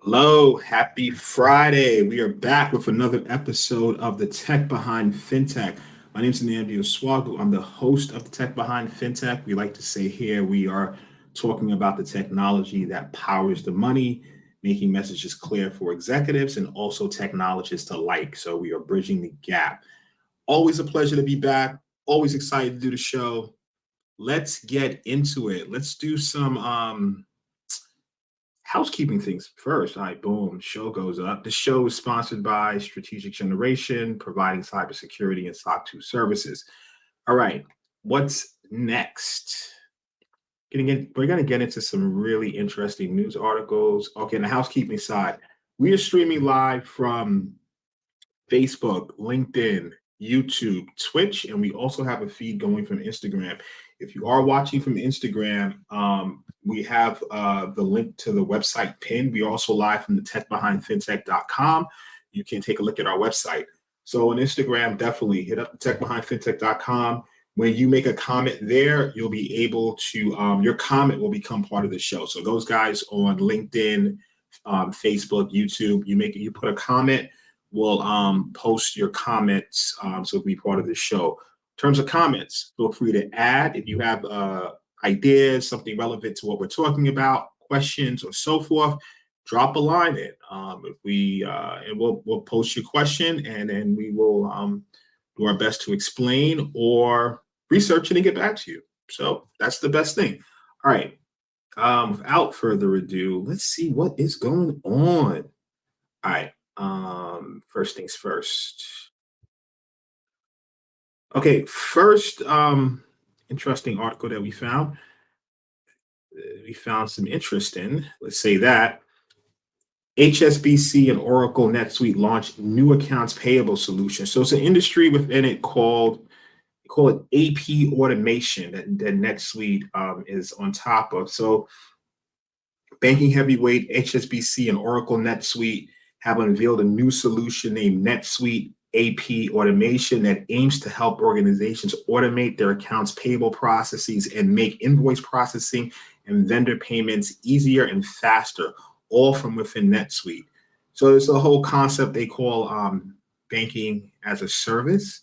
Hello, happy Friday. We are back with another episode of the Tech Behind FinTech. My name is Nnamdi Osuagwu. I'm the host of the Tech Behind FinTech. We like to say here we are talking about the technology that powers the money, making messages clear for executives and also technologists alike. So we are bridging the gap. Always a pleasure to be back. Always excited to do the show. Let's get into it. Let's do some housekeeping things first. All right, boom, show goes up. The show is sponsored by Strategic Generation, providing cybersecurity and SOC 2 services. All right, what's next? We're going to get into some really interesting news articles. Okay, on the housekeeping side, we are streaming live from Facebook, LinkedIn, YouTube, Twitch, and we also have a feed going from Instagram. If you are watching from Instagram, we have the link to the website pinned. We are also live from the techbehindfintech.com. You can take a look at our website. So on Instagram, definitely hit up the techbehindfintech.com. When you make a comment there, you'll be able to, your comment will become part of the show. So those guys on LinkedIn, Facebook, YouTube, you put a comment, we'll post your comments so it'll be part of the show. In terms of comments, feel free to add if you have ideas, something relevant to what we're talking about, questions or so forth. Drop a line in. And we'll post your question, and then we will do our best to explain or research it and get back to you. So that's the best thing. All right. Without further ado, let's see what is going on. All right. First things first. Okay, first interesting article that we found. We found some interest in, let's say that, HSBC and Oracle NetSuite launched new accounts payable solution. So it's an industry within it call it AP automation that NetSuite is on top of. So banking heavyweight HSBC and Oracle NetSuite have unveiled a new solution named NetSuite AP automation that aims to help organizations automate their accounts payable processes and make invoice processing and vendor payments easier and faster, all from within NetSuite. So it's a whole concept they call banking as a service.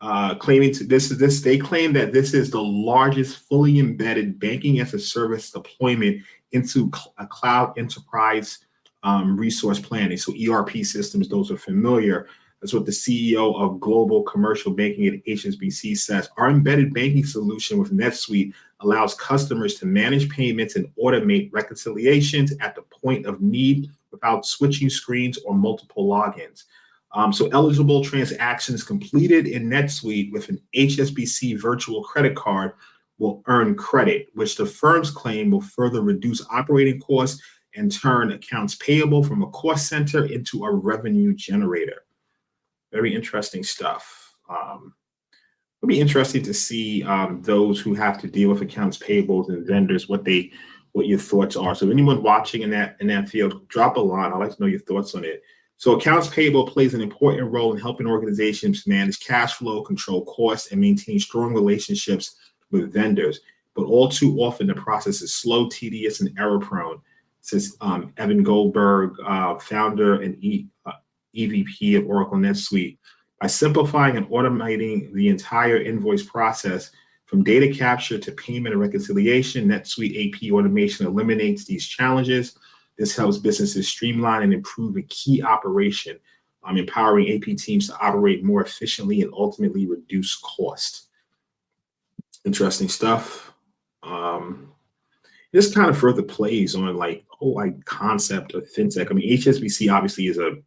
They claim that this is the largest fully embedded banking as a service deployment into a cloud enterprise resource planning. So ERP systems, those are familiar. That's what the CEO of Global Commercial Banking at HSBC says. Our embedded banking solution with NetSuite allows customers to manage payments and automate reconciliations at the point of need without switching screens or multiple logins. So eligible transactions completed in NetSuite with an HSBC virtual credit card will earn credit, which the firms claim will further reduce operating costs and turn accounts payable from a cost center into a revenue generator. Very interesting stuff. It'll be interesting to see those who have to deal with accounts payables and vendors, what your thoughts are. So anyone watching in that field, drop a line. I'd like to know your thoughts on it. So accounts payable plays an important role in helping organizations manage cash flow, control costs, and maintain strong relationships with vendors. But all too often, the process is slow, tedious, and error-prone, says Evan Goldberg, founder and EVP of Oracle NetSuite. By simplifying and automating the entire invoice process, from data capture to payment and reconciliation, NetSuite AP automation eliminates these challenges. This helps businesses streamline and improve a key operation, empowering AP teams to operate more efficiently and ultimately reduce cost. Interesting stuff. This kind of further plays on whole concept of fintech. I mean, HSBC obviously is a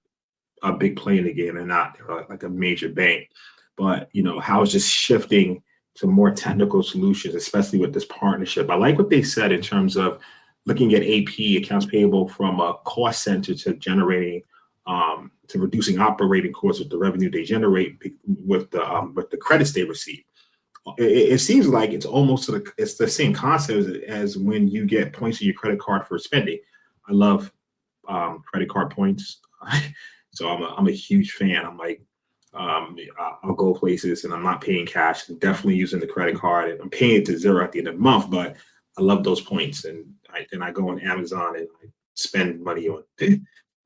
big play in the game and not like a major bank, but how it's just shifting to more technical solutions, especially with this partnership. I like what they said in terms of looking at AP accounts payable from a cost center to generating to reducing operating costs with the revenue they generate with the credits they receive. It seems like it's almost it's the same concept as when you get points on your credit card for spending. I love credit card points. So I'm a huge fan. I'm like, I'll go places and I'm not paying cash. I'm definitely using the credit card, and I'm paying it to zero at the end of the month. But I love those points, and then I go on Amazon and I spend money on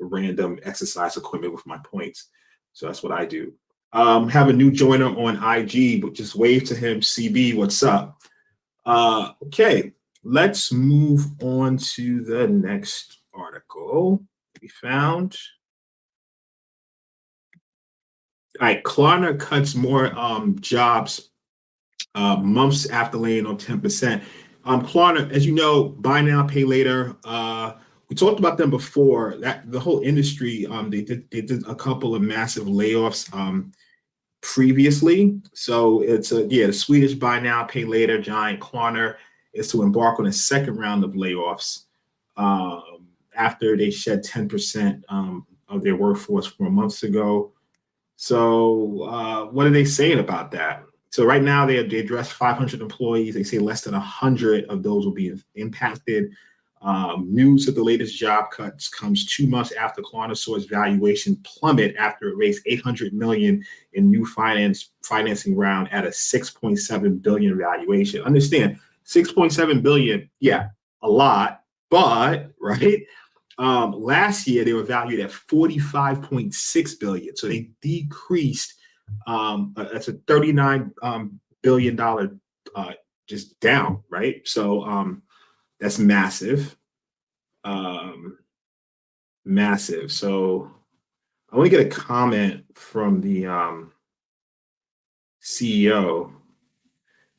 random exercise equipment with my points. So that's what I do. Have a new joiner on IG, but just wave to him. CB, what's up? Okay, let's move on to the next article we found. All right, Klarna cuts more jobs months after laying on 10%. Klarna, as you know, buy now, pay later. We talked about them before. That the whole industry, they did a couple of massive layoffs previously. So it's the Swedish buy now, pay later giant Klarna is to embark on a second round of layoffs after they shed 10% of their workforce 4 months ago. So what are they saying about that? So right now they address 500 employees. They say less than 100 of those will be impacted. News of the latest job cuts comes 2 months after Klarna saw its valuation plummet after it raised $800 million in new financing round at a $6.7 billion valuation. Understand, $6.7 billion, yeah, a lot, but right. Last year they were valued at $45.6 billion, so they decreased. That's a $39 billion just down, right? So that's massive, massive. So I want to get a comment from the CEO.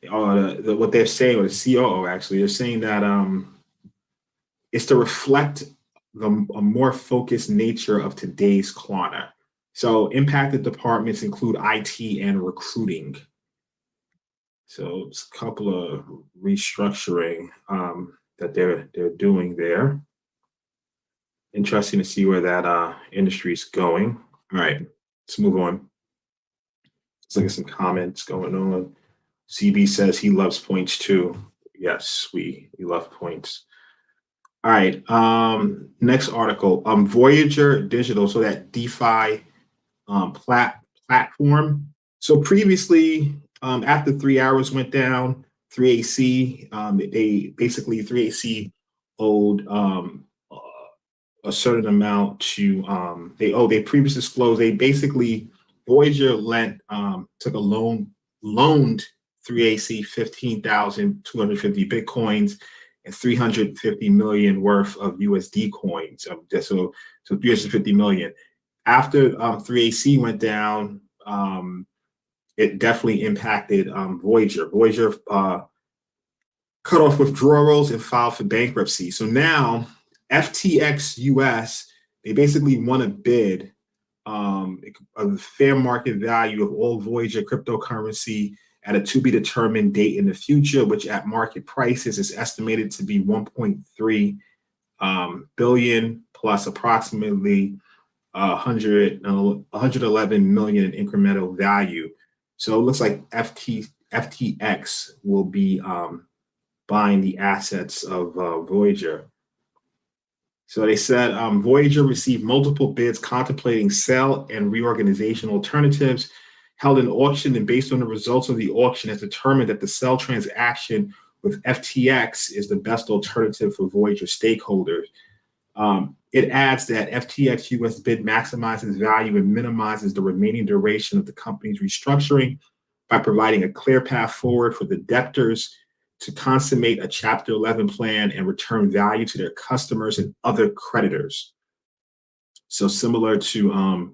What they're saying, or the COO actually, they're saying that it's to reflect a more focused nature of today's Klarna. So impacted departments include IT and recruiting. So it's a couple of restructuring that they're doing there. Interesting to see where that industry is going. All right, let's move on. Let's look at some comments going on. CB says he loves points too. Yes, we love points. All right, next article. Voyager Digital, so that DeFi platform. So previously, after 3 hours went down, 3AC, they basically 3AC owed a certain amount to they previously disclosed they basically Voyager took a loaned 3AC 15,250 bitcoins and 350 million worth of USD coins. So 350 million. After 3AC went down, it definitely impacted Voyager. Voyager cut off withdrawals and filed for bankruptcy. So now FTX US, they basically won a bid of the fair market value of all Voyager cryptocurrency at a to be determined date in the future, which at market prices is estimated to be 1.3 billion plus approximately 111 million in incremental value. So it looks like FTX will be buying the assets of Voyager. So they said Voyager received multiple bids contemplating sale and reorganization alternatives, held an auction, and based on the results of the auction has determined that the sell transaction with FTX is the best alternative for Voyager stakeholders. It adds that FTX US bid maximizes value and minimizes the remaining duration of the company's restructuring by providing a clear path forward for the debtors to consummate a Chapter 11 plan and return value to their customers and other creditors. So similar to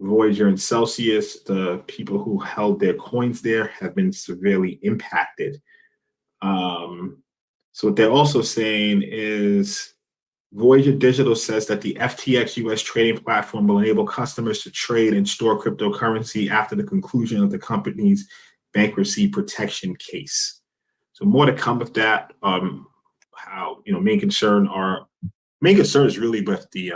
Voyager and Celsius, the people who held their coins there have been severely impacted. So what they're also saying is Voyager Digital says that the FTX US trading platform will enable customers to trade and store cryptocurrency after the conclusion of the company's bankruptcy protection case. So more to come with that. How main concern is really with the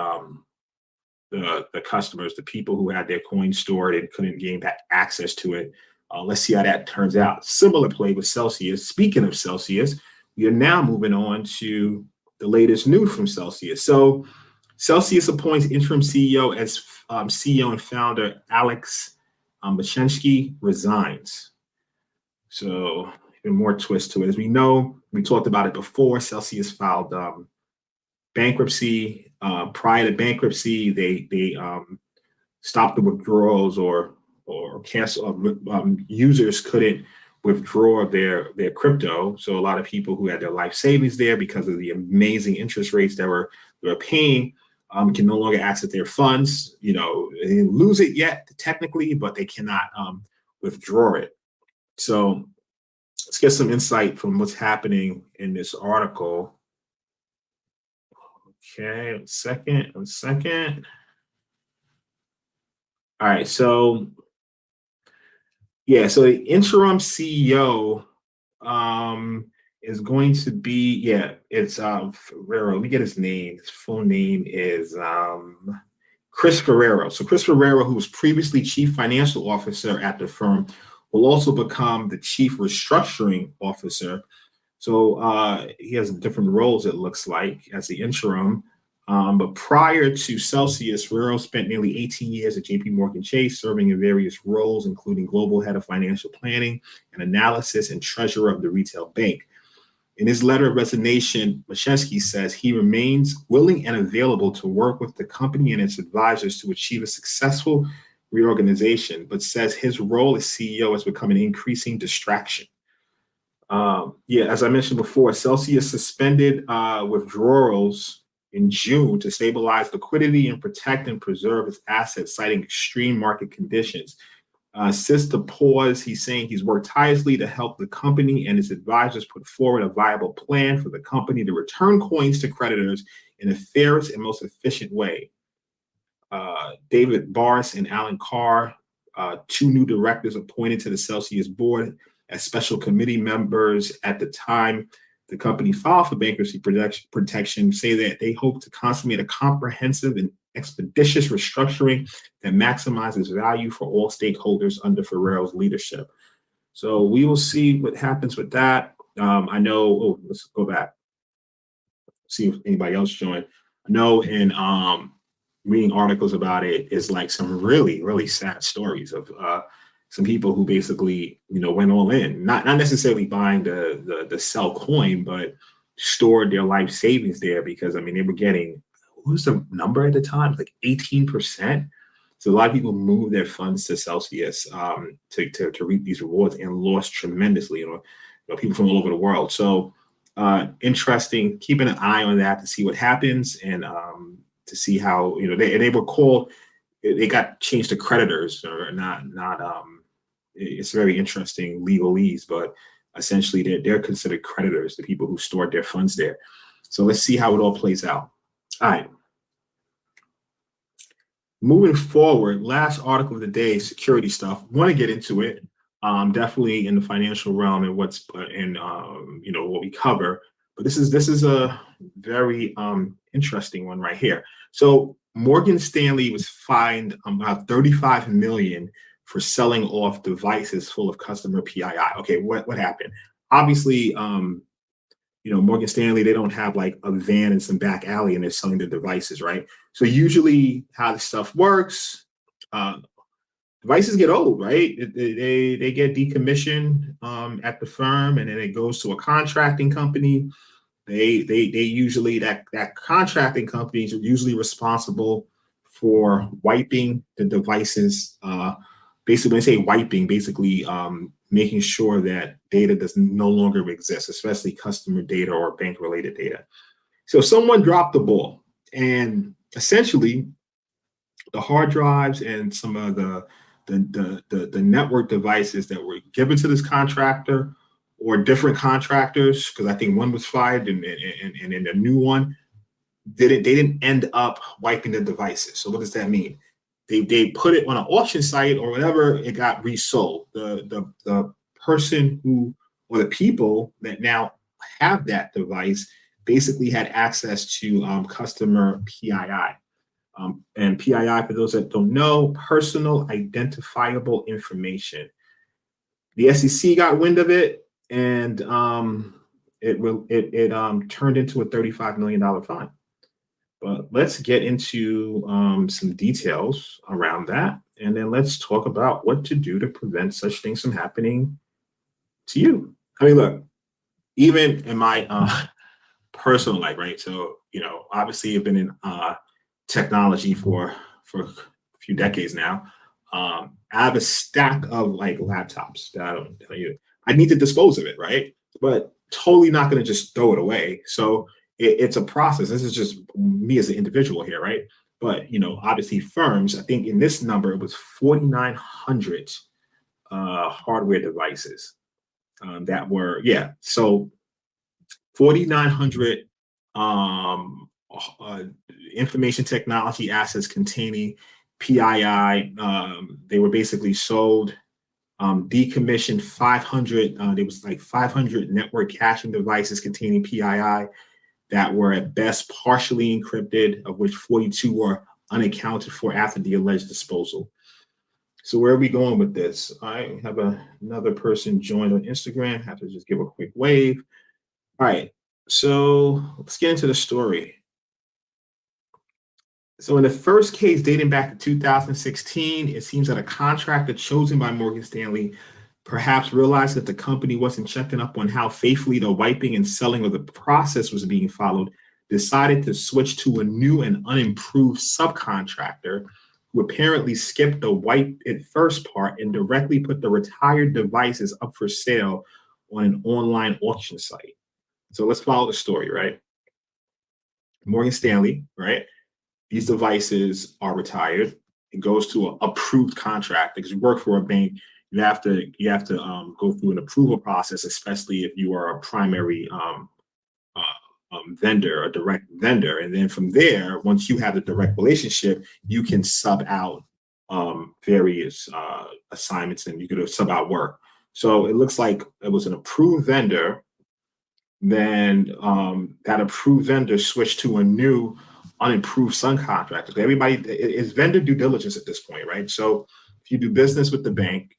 customers, the people who had their coins stored and couldn't gain back access to it. Let's see how that turns out. Similar play with Celsius. Speaking of Celsius, we are now moving on to the latest news from Celsius. So Celsius appoints interim CEO as CEO and founder Alex Mashinsky resigns. So even more twist to it. As we know, we talked about it before, Celsius filed bankruptcy. Prior to bankruptcy, they stopped the withdrawals or cancel. Users couldn't withdraw their crypto. So a lot of people who had their life savings there, because of the amazing interest rates they were paying, can no longer access their funds. They didn't lose it yet technically, but they cannot withdraw it. So let's get some insight from what's happening in this article. Okay, one second. All right, so so the interim CEO is going to be, it's Ferrero. Let me get his name. His full name is Chris Ferrero. So Chris Ferrero, who was previously chief financial officer at the firm, will also become the chief restructuring officer. So he has different roles, it looks like, as the interim. But prior to Celsius, Ferrero spent nearly 18 years at JP Morgan Chase, serving in various roles, including global head of financial planning and analysis and treasurer of the retail bank. In his letter of resignation, Mashinsky says he remains willing and available to work with the company and its advisors to achieve a successful reorganization, but says his role as CEO has become an increasing distraction. As I mentioned before, Celsius suspended withdrawals in June to stabilize liquidity and protect and preserve its assets, citing extreme market conditions. Since the pause, he's saying he's worked tirelessly to help the company and its advisors put forward a viable plan for the company to return coins to creditors in the fairest and most efficient way. David Barris and Alan Carr, two new directors appointed to the Celsius board as special committee members at the time the company filed for bankruptcy protection, say that they hope to consummate a comprehensive and expeditious restructuring that maximizes value for all stakeholders under Ferrero's leadership. So we will see what happens with that. I know, let's go back, see if anybody else joined. I know in reading articles about it is like some really, really sad stories of some people who basically, went all in, not necessarily buying the sell coin, but stored their life savings there because, they were getting, what was the number at the time? Like 18%. So a lot of people moved their funds to Celsius to reap these rewards and lost tremendously, people from all over the world. So interesting, keeping an eye on that to see what happens and to see how, they were called, they got changed to creditors or not it's very interesting legalese, but essentially they're considered creditors, the people who stored their funds there. So let's see how it all plays out. All right. Moving forward, last article of the day, security stuff. Want to get into it. Definitely in the financial realm and what's in what we cover. But this is a very interesting one right here. So Morgan Stanley was fined about $35 million for selling off devices full of customer PII. Okay, what happened? Obviously, Morgan Stanley, they don't have like a van in some back alley and they're selling the devices, right? So usually how the stuff works, devices get old, right? They get decommissioned at the firm, and then it goes to a contracting company. They usually, that contracting company is usually responsible for wiping the devices. Basically, when I say wiping, basically making sure that data does no longer exist, especially customer data or bank-related data. So someone dropped the ball, and essentially, the hard drives and some of the network devices that were given to this contractor or different contractors, because I think one was fired and then a new one, they didn't end up wiping the devices. So what does that mean? They put it on an auction site or whatever, it got resold. The person who, or the people that now have that device basically had access to customer PII. And PII, for those that don't know, personal identifiable information. The SEC got wind of it, and it turned into a $35 million fine. But let's get into some details around that, and then let's talk about what to do to prevent such things from happening to you. Look, even in my personal life, right? So, obviously I've been in technology for a few decades now. I have a stack of like laptops that I don't tell you. I need to dispose of it, right? But totally not going to just throw it away. So it's a process. This is just me as an individual here, right? But obviously firms. I think in this number it was 4,900 hardware devices that were So 4,900 information technology assets containing PII. They were basically sold, decommissioned 500. There was like 500 network caching devices containing PII that were at best partially encrypted, of which 42 were unaccounted for after the alleged disposal. So where are we going with this? I have another person joined on Instagram. Have to just give a quick wave. All right, so let's get into the story. So in the first case dating back to 2016, it seems that a contractor chosen by Morgan Stanley perhaps realized that the company wasn't checking up on how faithfully the wiping and selling of the process was being followed, decided to switch to a new and unimproved subcontractor who apparently skipped the wipe it first part and directly put the retired devices up for sale on an online auction site. So let's follow the story, right? Morgan Stanley, right? These devices are retired. It goes to an approved contract because you work for a bank. You have to go through an approval process, especially if you are a primary vendor, a direct vendor. And then from there, once you have a direct relationship, you can sub out various assignments, and you could sub out work. So it looks like it was an approved vendor. Then that approved vendor switched to a new unimproved subcontractor. Everybody is vendor due diligence at this point, right? So if you do business with the bank,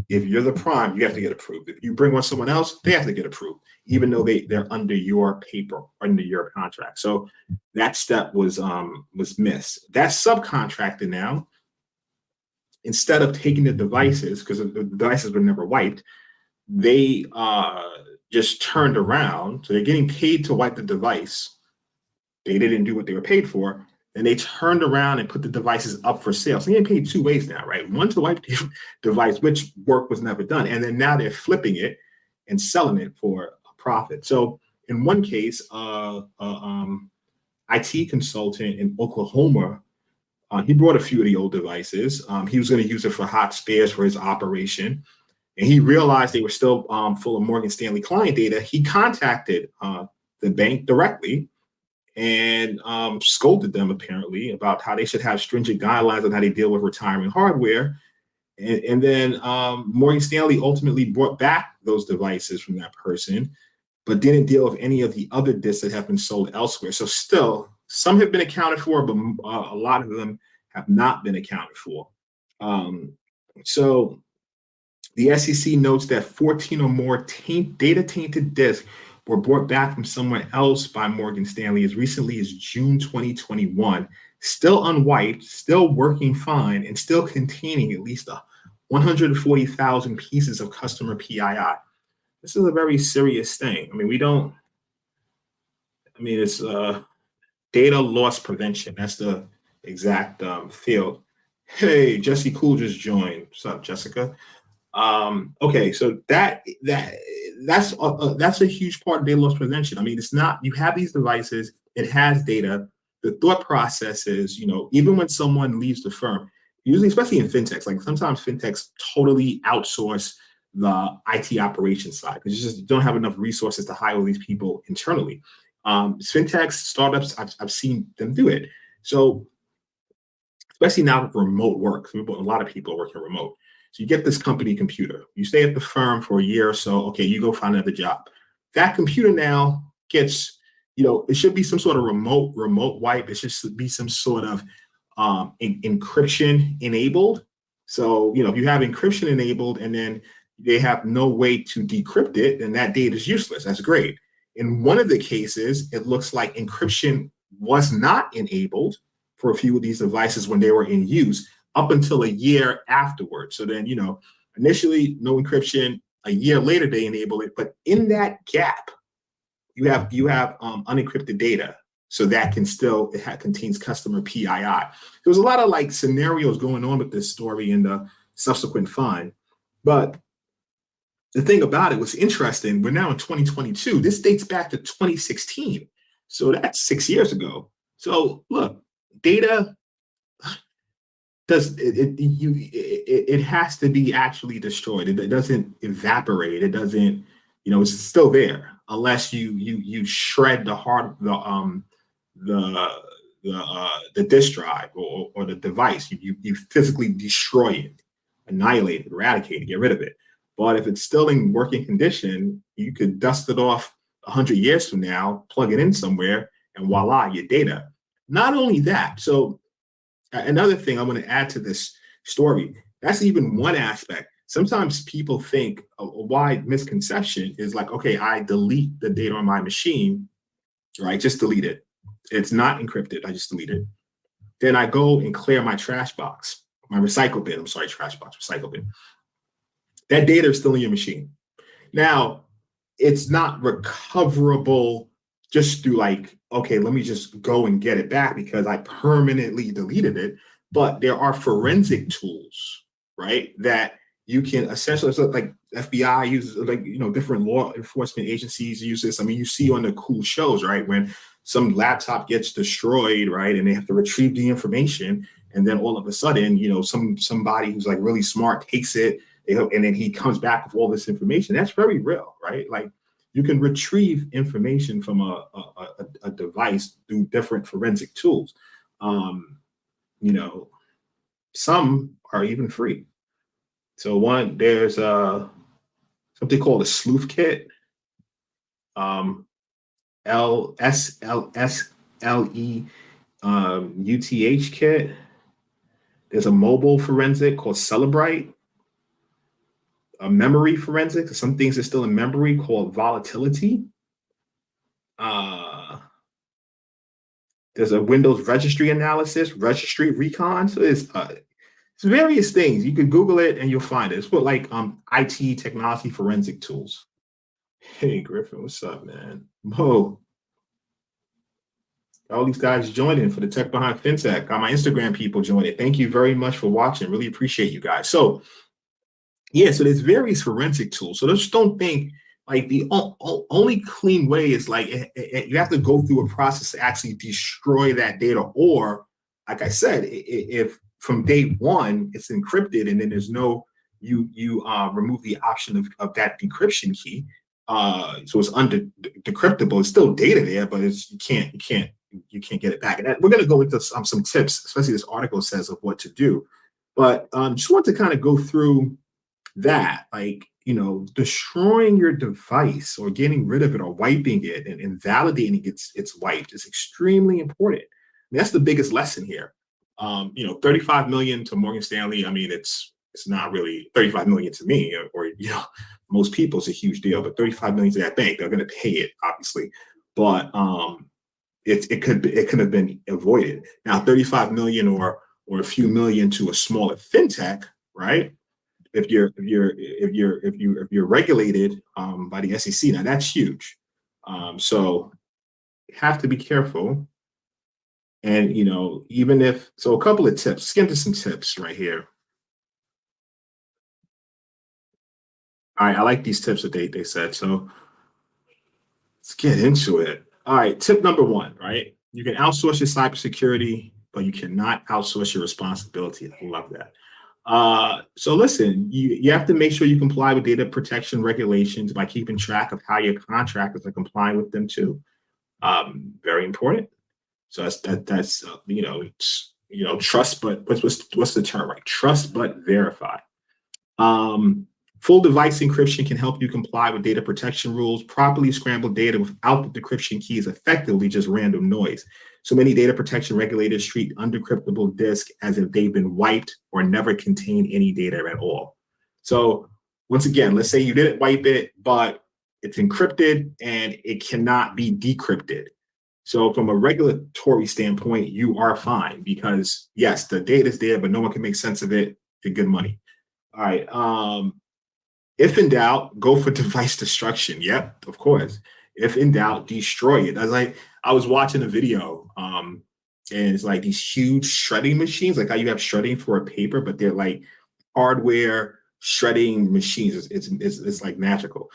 if you're the prime, you have to get approved. If you bring on someone else, they have to get approved, even though they're under your paper, under your contract. So that step was missed. That subcontractor now, instead of taking the devices, because the devices were never wiped, they just turned around. So they're getting paid to wipe the device. They didn't do what they were paid for. And they turned around and put the devices up for sale. So they're getting paid two ways now, right? One to wipe the device, which work was never done. And then now they're flipping it and selling it for a profit. So in one case, IT consultant in Oklahoma, he brought a few of the old devices. He was going to use it for hot spares for his operation. And he realized they were still full of Morgan Stanley client data. He contacted the bank directly and scolded them apparently about how they should have stringent guidelines on how they deal with retiring hardware. And then Morgan Stanley ultimately brought back those devices from that person, but didn't deal with any of the other disks that have been sold elsewhere. So still, some have been accounted for, but a lot of them have not been accounted for. So the SEC notes that 14 or more data tainted disks were brought back from somewhere else by Morgan Stanley as recently as June 2021, still unwiped, still working fine, and still containing at least 140,000 pieces of customer PII. This is a very serious thing. It's data loss prevention. That's the exact field. Hey, Jesse Cool just joined. What's up, Jessica? Okay, so that's a huge part of data loss prevention. It's not, you have these devices, it has data. The thought process is, even when someone leaves the firm, usually, especially in fintechs, like sometimes fintechs totally outsource the IT operations side because you just don't have enough resources to hire all these people internally. Fintechs, startups, I've seen them do it. So especially now with remote work, a lot of people are working remote. So you get this company computer, you stay at the firm for a year or so, okay, you go find another job. That computer now gets, it should be some sort of remote wipe. It should be some sort of encryption enabled. So, if you have encryption enabled and then they have no way to decrypt it, then that data is useless. That's great. In one of the cases, it looks like encryption was not enabled for a few of these devices when they were in use, up until a year afterwards. So then, initially no encryption, a year later they enable it. But in that gap, you have unencrypted data, so that can still contains customer PII. There was a lot of like scenarios going on with this story in the subsequent fund, but the thing about it was interesting. We're now in 2022. This dates back to 2016, so that's 6 years ago. So look, data it has to be actually destroyed. It doesn't evaporate. It doesn't, it's still there unless you shred the disk drive or the device. You physically destroy it, annihilate it, eradicate it, get rid of it. But if it's still in working condition, you could dust it off 100 years from now, plug it in somewhere, and voila, your data. Not only that, so another thing I want to add to this story, that's even one aspect. Sometimes people think a wide misconception is like, okay, I delete the data on my machine, right? Just delete it. It's not encrypted. I just delete it. Then I go and clear my trash box, my recycle bin. I'm sorry, trash box, recycle bin. That data is still in your machine. Now, it's not recoverable just through like, okay, let me just go and get it back because I permanently deleted it. But there are forensic tools, right, that you can essentially, so like FBI uses, like, different law enforcement agencies use this. I mean, you see on the cool shows, right, when some laptop gets destroyed, right, and they have to retrieve the information, and then all of a sudden, somebody who's like really smart takes it, and then he comes back with all this information. That's very real, right? Like, you can retrieve information from a device through different forensic tools. Some are even free. So there's something called a sleuth kit, UTH kit. There's a mobile forensic called Celebrite. A memory forensic. Some things are still in memory called volatility. There's a Windows registry analysis, registry recon. So it's various things. You can Google it and you'll find it. It's what like IT technology forensic tools. Hey Griffin, what's up, man? Mo. All these guys joining for the Tech Behind FinTech. Got my Instagram people joining. Thank you very much for watching. Really appreciate you guys. So yeah, so there's various forensic tools. So just don't think like the only clean way is like you have to go through a process to actually destroy that data. Or, like I said, if from day one it's encrypted and then there's no you remove the option of that decryption key, so it's decryptable. It's still data there, but you can't get it back. And we're going to go into some tips, especially this article says of what to do. But just want to kind of go through that, like, destroying your device or getting rid of it or wiping it and invalidating it's wiped is extremely important. And that's the biggest lesson here. 35 million to Morgan Stanley. I mean, it's not really 35 million to me or most people. It's a huge deal, but 35 million to that bank, they're going to pay it, obviously. But it could have been avoided. Now, 35 million or a few million to a smaller fintech, right? If you're regulated by the SEC, now that's huge. So you have to be careful. And even if so, a couple of tips. Let's get into some tips right here. All right, I like these tips that they said. So let's get into it. All right, tip number one, right? You can outsource your cybersecurity, but you cannot outsource your responsibility. I love that. So listen, you have to make sure you comply with data protection regulations by keeping track of how your contractors are complying with them too. Very important. So that's trust, but what's the term, right? Trust but verify. Full device encryption can help you comply with data protection rules. Properly scrambled data without the decryption key is effectively just random noise. So many data protection regulators treat undecryptable disk as if they've been wiped or never contain any data at all. So once again, let's say you didn't wipe it, but it's encrypted and it cannot be decrypted. So from a regulatory standpoint, you are fine because yes, the data is there, but no one can make sense of it. Get good money. All right. If in doubt, go for device destruction. Yep, of course. If in doubt, destroy it. I was watching a video, and it's like these huge shredding machines, like how you have shredding for a paper, but they're like hardware shredding machines. It's like magical.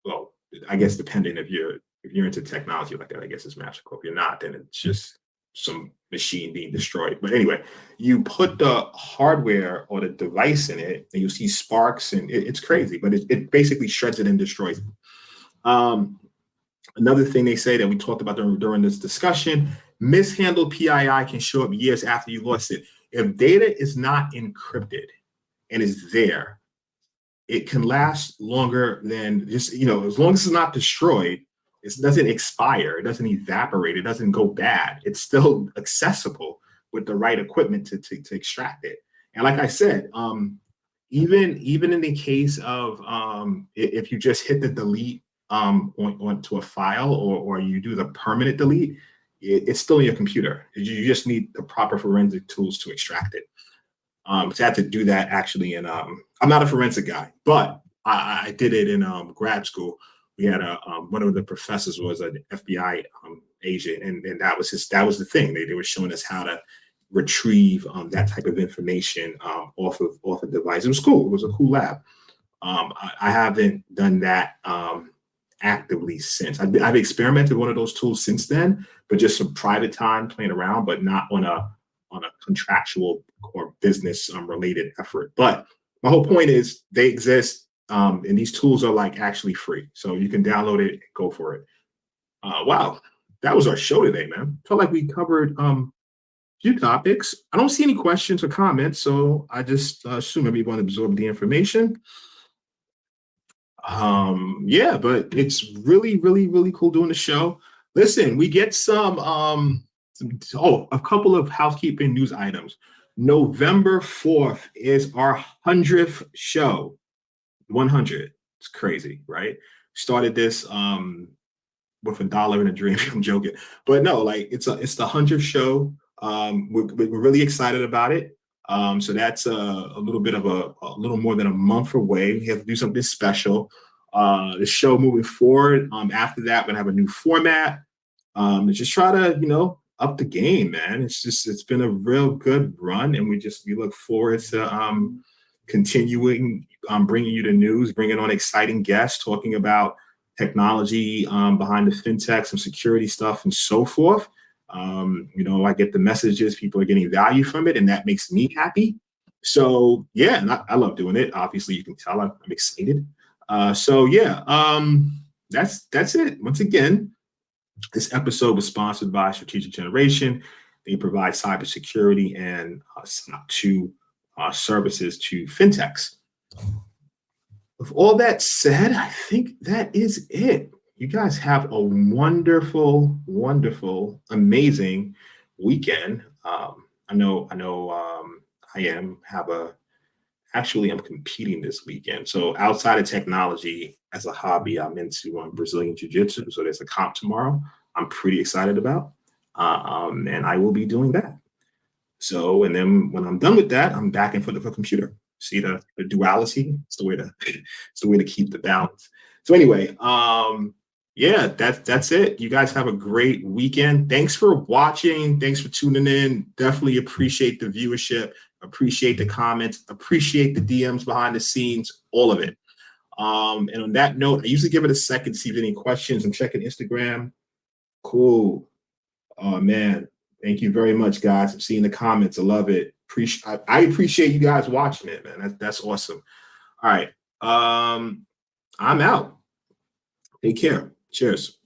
Well, I guess depending if you're into technology like that, I guess it's magical. If you're not, then it's just some machine being destroyed. But anyway, you put the hardware or the device in it, and you see sparks, and it's crazy. But it basically shreds it and destroys it. Another thing they say that we talked about during this discussion: mishandled PII can show up years after you lost it. If data is not encrypted and is there, it can last longer than just, as long as it's not destroyed, it doesn't expire, it doesn't evaporate, it doesn't go bad. It's still accessible with the right equipment to extract it. And like I said, even in the case of if you just hit the delete onto a file, or you do the permanent delete, it's still in your computer. You just need the proper forensic tools to extract it. So I had to do that actually. And I'm not a forensic guy, but I did it in grad school. We had one of the professors was an FBI agent, and that was the thing. They were showing us how to retrieve that type of information off a device. It was cool. It was a cool lab. I haven't done that actively since. I've experimented with one of those tools since then, but just some private time playing around, but not on a contractual or business related effort. But my whole point is they exist, and these tools are like actually free, so you can download it and go for it. Wow, that was our show today, man. Felt like we covered a few topics. I don't see any questions or comments, so I just assume everyone absorbed the information. Yeah, but it's really, really, really cool doing the show. Listen, we get a couple of housekeeping news items. November 4th is our 100th show. 100. It's crazy, right? Started this with $1 and a dream. I'm joking, but no, like it's the 100th show. We're really excited about it. So that's a little bit of a little more than a month away. We have to do something special. The show moving forward. After that, we're gonna have a new format. And just try to, up the game, man. It's been a real good run, and we look forward to continuing bringing you the news, bringing on exciting guests, talking about technology behind the fintech, some security stuff, and so forth. I get the messages, people are getting value from it, and that makes me happy. So yeah, and I love doing it. Obviously, you can tell I'm excited. So yeah, that's it. Once again, this episode was sponsored by Strategic Generation. They provide cybersecurity and SOC 2 services to fintechs. With all that said, I think that is it. You guys have a wonderful, wonderful, amazing weekend. I know. I'm competing this weekend. So outside of technology, as a hobby, I'm into Brazilian Jiu-Jitsu. So there's a comp tomorrow I'm pretty excited about. And I will be doing that. So, and then when I'm done with that, I'm back in front of a computer. See the duality? It's the way to keep the balance. So anyway, yeah, that's it. You guys have a great weekend. Thanks for watching. Thanks for tuning in. Definitely appreciate the viewership. Appreciate the comments. Appreciate the DMs behind the scenes. All of it. And on that note, I usually give it a second to see if any questions. I'm checking Instagram. Cool. Oh man, thank you very much, guys. I'm seeing the comments. I love it. I appreciate you guys watching it, man. That's awesome. All right. I'm out. Take care. Cheers.